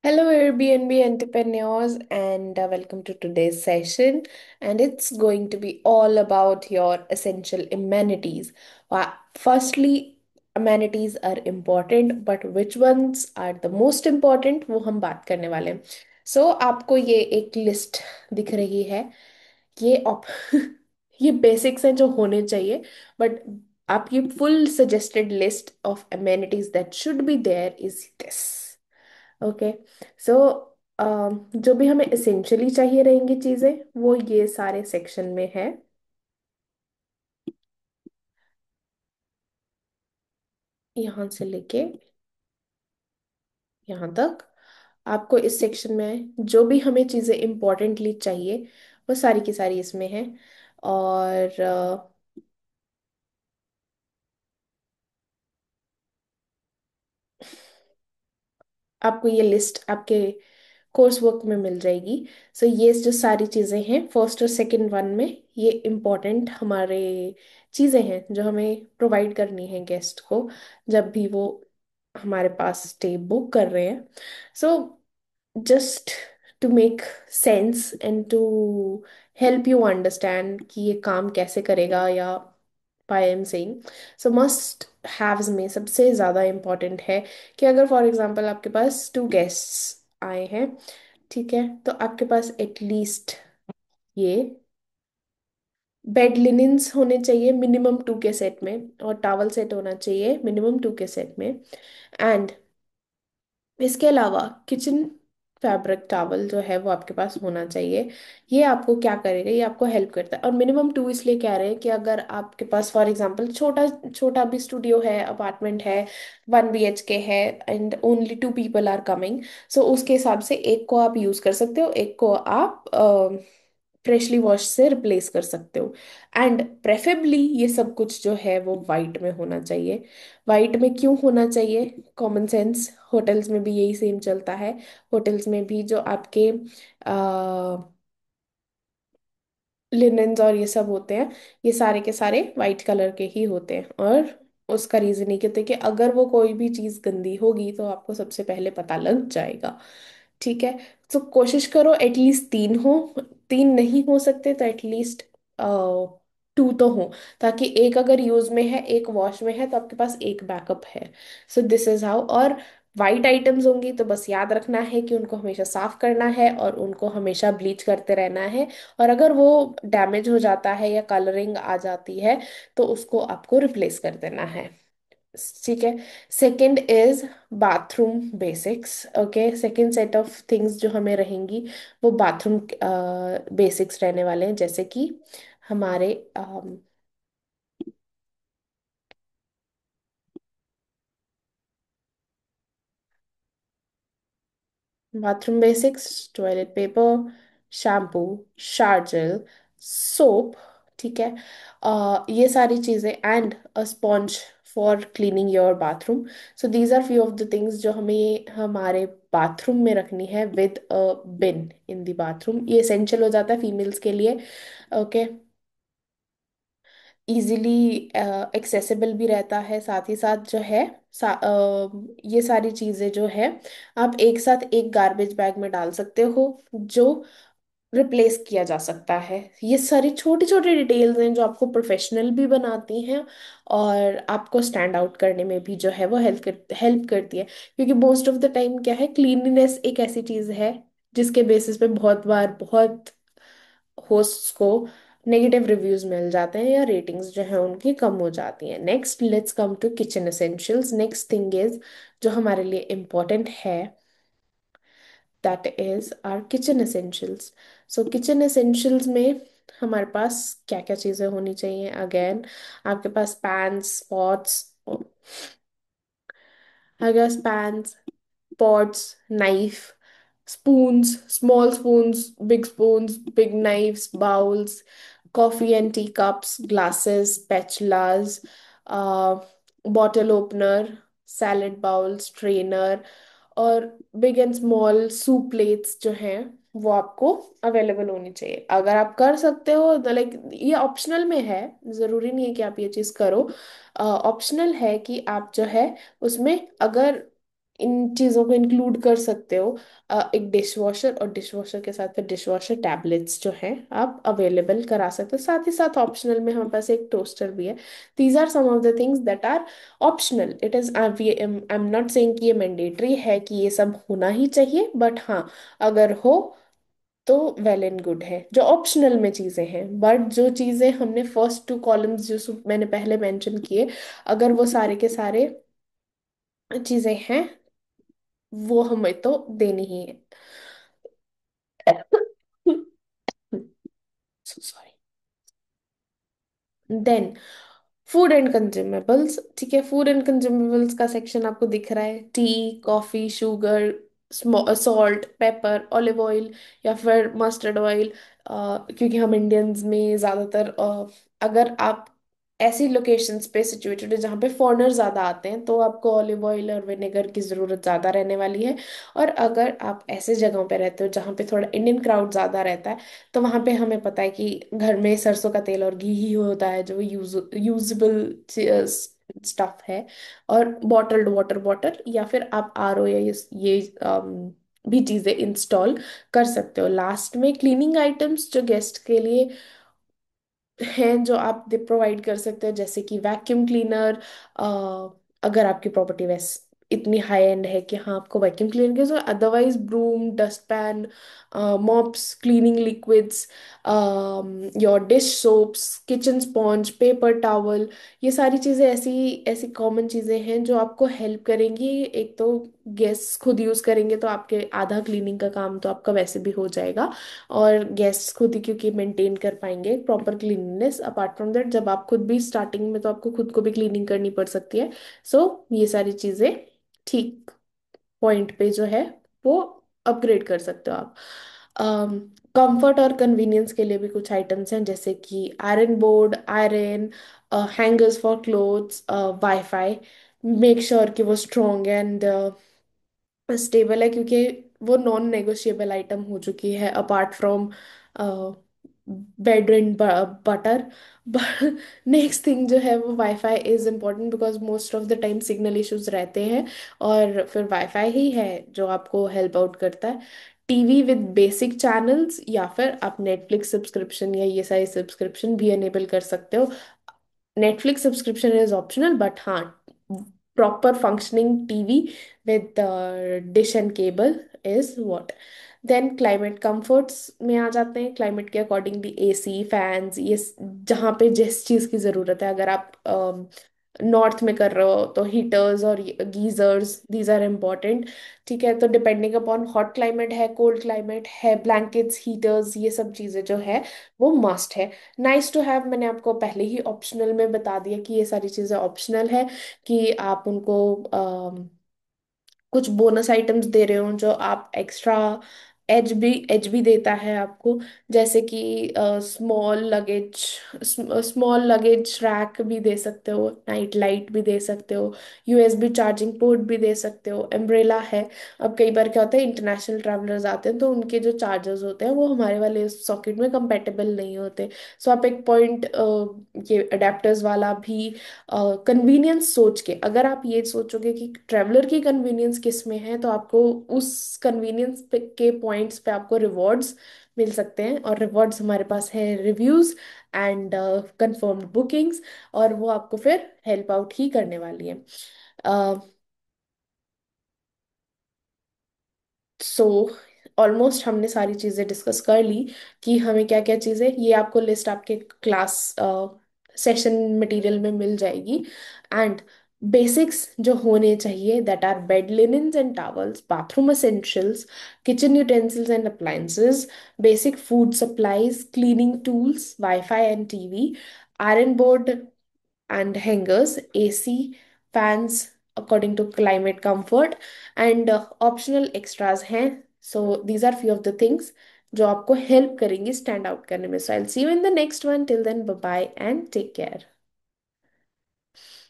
Hello, Airbnb entrepreneurs, and welcome to today's session. And it's going to be all about your essential amenities. Firstly, amenities are important, but which ones are the most important वो हम बात करने वाले हैं. So आपको ये एक list दिख रही है. ये op ये बेसिक्स हैं जो होने चाहिए, बट आप ये full suggested list of amenities that should be there is this. Okay. So जो भी हमें एसेंशियली चाहिए रहेंगी चीज़ें वो ये सारे सेक्शन में है. यहाँ से लेके यहाँ तक आपको इस सेक्शन में जो भी हमें चीज़ें इम्पोर्टेंटली चाहिए वो सारी की सारी इसमें है. और आपको ये लिस्ट आपके कोर्स वर्क में मिल जाएगी. सो ये जो सारी चीज़ें हैं फर्स्ट और सेकंड वन में, ये इम्पोर्टेंट हमारे चीज़ें हैं जो हमें प्रोवाइड करनी है गेस्ट को जब भी वो हमारे पास स्टे बुक कर रहे हैं. So just to make sense and to help you understand कि ये काम कैसे करेगा, या I am saying, so must haves में सबसे ज़्यादा इम्पोर्टेंट है कि अगर फॉर एग्जांपल आपके पास टू गेस्ट्स आए हैं, ठीक है, तो आपके पास एटलीस्ट ये बेड लिनिन्स होने चाहिए मिनिमम टू के सेट में, और टॉवल सेट होना चाहिए मिनिमम टू के सेट में. एंड इसके अलावा किचन फैब्रिक टॉवल जो है वो आपके पास होना चाहिए. ये आपको क्या करेगा, ये आपको हेल्प करता है. और मिनिमम टू इसलिए कह रहे हैं कि अगर आपके पास फॉर एग्जांपल छोटा छोटा भी स्टूडियो है, अपार्टमेंट है, 1 BHK है, and only 2 people are coming, so उसके हिसाब से एक को आप यूज़ कर सकते हो, एक को आप फ्रेशली वॉश से रिप्लेस कर सकते हो. एंड प्रेफरेबली ये सब कुछ जो है वो वाइट में होना चाहिए. वाइट में क्यों होना चाहिए? Common sense. होटल्स में भी यही सेम चलता है. होटल्स में भी जो आपके लिनेन्स और ये सब होते हैं, ये सारे के सारे वाइट कलर के ही होते हैं. और उसका रीजन ये कहते हैं कि अगर वो कोई भी चीज़ गंदी होगी तो आपको सबसे पहले पता लग जाएगा. ठीक है. तो कोशिश करो एटलीस्ट तीन हो. तीन नहीं हो सकते तो एटलीस्ट टू तो हो, ताकि एक अगर यूज में है एक वॉश में है तो आपके पास एक बैकअप है. So this is how. और वाइट आइटम्स होंगी तो बस याद रखना है कि उनको हमेशा साफ करना है और उनको हमेशा ब्लीच करते रहना है. और अगर वो डैमेज हो जाता है या कलरिंग आ जाती है तो उसको आपको रिप्लेस कर देना है. ठीक है. Second is bathroom basics. Okay. Second set of things जो हमें रहेंगी वो बाथरूम बेसिक्स रहने वाले हैं, जैसे कि हमारे bathroom basics, toilet paper, shampoo, shower gel, soap. ठीक है. ये सारी चीज़ें and a sponge for cleaning your bathroom. So these are few of the things जो हमें हमारे बाथरूम में रखनी है with a bin in the bathroom. ये एसेंशियल हो जाता है फीमेल्स के लिए. ओके. इजीली एक्सेसिबल भी रहता है. साथ ही साथ जो है ये सारी चीज़ें जो है आप एक साथ एक गार्बेज बैग में डाल सकते हो जो रिप्लेस किया जा सकता है. ये सारी छोटी छोटी डिटेल्स हैं जो आपको प्रोफेशनल भी बनाती हैं और आपको स्टैंड आउट करने में भी जो है वो हेल्प करती है. क्योंकि मोस्ट ऑफ द टाइम क्या है, क्लीनलीनेस एक ऐसी चीज़ है जिसके बेसिस पे बहुत बार बहुत होस्ट्स को नेगेटिव रिव्यूज मिल जाते हैं या रेटिंग्स जो है उनकी कम हो जाती हैं. Next let's come to kitchen essentials. Next thing is जो हमारे लिए इम्पोर्टेंट है, that is our kitchen essentials. So kitchen essentials में हमारे पास क्या क्या चीज़ें होनी चाहिए? अगेन आपके पास pans, pots, I guess pans, pots, knife, spoons, small spoons, big knives, bowls, coffee and tea cups, glasses, spatulas, uh, bottle opener, salad bowl, strainer, और big and small soup plates जो हैं वो आपको available होनी चाहिए. अगर आप कर सकते हो तो लाइक ये ऑप्शनल में है. ज़रूरी नहीं है कि आप ये चीज़ करो. ऑप्शनल है कि आप जो है उसमें अगर इन चीज़ों को इंक्लूड कर सकते हो। एक डिश वॉशर, और डिश वॉशर के साथ फिर डिश वॉशर टैबलेट्स जो हैं आप अवेलेबल करा सकते हो। साथ ही साथ ऑप्शनल में हमारे पास एक टोस्टर भी है। These are some of the things that are optional. It is I am not saying कि ये मैंडेटरी है कि ये सब होना ही चाहिए, बट हाँ, अगर हो तो वेल एंड गुड है। जो ऑप्शनल में चीज़ें हैं, बट जो चीज़ें हमने फर्स्ट टू कॉलम्स जो मैंने पहले मेंशन किए, अगर वो सारे के सारे चीज़ें हैं, वो हमें तो देनी ही है। Sorry. Then food and consumables. ठीक है, फूड एंड कंज्यूमेबल्स का सेक्शन आपको दिख रहा है। Tea, coffee, sugar, salt, pepper, olive oil या फिर मस्टर्ड ऑयल। क्योंकि हम इंडियंस में ज़्यादातर अगर आप ऐसी लोकेशंस पे सिचुएटेड है जहाँ पे फॉरेनर ज़्यादा आते हैं, तो आपको ऑलिव ऑयल और विनेगर की ज़रूरत ज़्यादा रहने वाली है। और अगर आप ऐसे जगहों पे रहते हो जहाँ पे थोड़ा इंडियन क्राउड ज़्यादा रहता है, तो वहां पे हमें पता है कि घर में सरसों का तेल और घी ही होता है जो यूजेबल स्टफ है। और बॉटल्ड वाटर बॉटल, या फिर आप आरओ या भी चीजें इंस्टॉल कर सकते हो। लास्ट में क्लीनिंग आइटम्स जो गेस्ट के लिए हैं, जो आप प्रोवाइड कर सकते हो, जैसे कि वैक्यूम क्लीनर। अगर आपकी प्रॉपर्टी वैस इतनी हाई एंड है कि हाँ आपको वैक्यूम क्लीनर की, otherwise broom, dust pan, mops, cleaning liquids, your dish soaps, kitchen sponge, paper towel. ये सारी चीज़ें ऐसी ऐसी कॉमन चीज़ें हैं जो आपको हेल्प करेंगी। एक तो गेस्ट खुद यूज़ करेंगे तो आपके आधा क्लीनिंग का काम तो आपका वैसे भी हो जाएगा, और गेस्ट खुद ही क्योंकि मेंटेन कर पाएंगे proper cleanliness. Apart from that, जब आप खुद भी स्टार्टिंग में तो आपको खुद को भी क्लीनिंग करनी पड़ सकती है। सो ये सारी चीज़ें ठीक पॉइंट पे जो है वो अपग्रेड कर सकते हो आप। कंफर्ट और कन्वीनियंस के लिए भी कुछ आइटम्स हैं, जैसे कि iron board, iron, hangers for clothes, wifi. Make sure कि वो स्ट्रॉन्ग एंड स्टेबल है, क्योंकि वो नॉन नेगोशिएबल आइटम हो चुकी है apart from bed and butter. Next thing जो है वो wifi is important, because most of the time signal issues रहते हैं, और फिर वाईफाई ही है जो आपको हेल्प आउट करता है। टीवी विद बेसिक चैनल्स, या फिर आप नेटफ्लिक्स सब्सक्रिप्शन या ये सारी सब्सक्रिप्शन भी एनेबल कर सकते हो। Netflix subscription is optional, but हाँ, proper functioning TV with dish and cable is what. Then climate comforts में आ जाते हैं। क्लाइमेट के अकॉर्डिंगली एसी, फैंस, ये जहाँ पे जिस चीज़ की ज़रूरत है, अगर आप नॉर्थ में कर रहे हो तो हीटर्स और गीजर्स, दीज आर इम्पोर्टेंट। ठीक है, तो डिपेंडिंग अपॉन हॉट क्लाइमेट है, कोल्ड क्लाइमेट है, ब्लैंकेट्स, हीटर्स, ये सब चीज़ें जो है वो मस्ट है। नाइस टू हैव मैंने आपको पहले ही ऑप्शनल में बता दिया कि ये सारी चीज़ें ऑप्शनल है, कि आप उनको कुछ बोनस आइटम्स दे रहे हो जो आप एक्स्ट्रा एज भी देता है आपको। जैसे कि स्मॉल लगेज रैक भी दे सकते हो, नाइट लाइट भी दे सकते हो, यूएसबी चार्जिंग पोर्ट भी दे सकते हो, एम्ब्रेला है। अब कई बार क्या होता है, इंटरनेशनल ट्रैवलर्स आते हैं तो उनके जो चार्जर्स होते हैं वो हमारे वाले सॉकेट में कंपेटेबल नहीं होते। सो आप एक पॉइंट ये अडेप्टर्स वाला भी कन्वीनियंस सोच के, अगर आप ये सोचोगे कि ट्रैवलर की कन्वीनियंस किस में है, तो आपको उस कन्वीनियंस के पॉइंट्स पे आपको रिवॉर्ड्स मिल सकते हैं। और रिवॉर्ड्स हमारे पास है रिव्यूज एंड कंफर्म्ड बुकिंग्स, और वो आपको फिर हेल्प आउट ही करने वाली है। सो ऑलमोस्ट हमने सारी चीज़ें डिस्कस कर ली कि हमें क्या क्या चीज़ें, ये आपको लिस्ट आपके क्लास सेशन मटेरियल में मिल जाएगी। एंड बेसिक्स जो होने चाहिए, that are bed linens and towels, bathroom essentials, kitchen utensils and appliances, basic food supplies, cleaning tools, wifi and TV, iron board and hangers, AC, fans according to climate comfort, and optional extras हैं. So these are few of the things जो आपको help करेंगी stand out करने में. So I'll see you in the next one. Till then, bye bye and take care.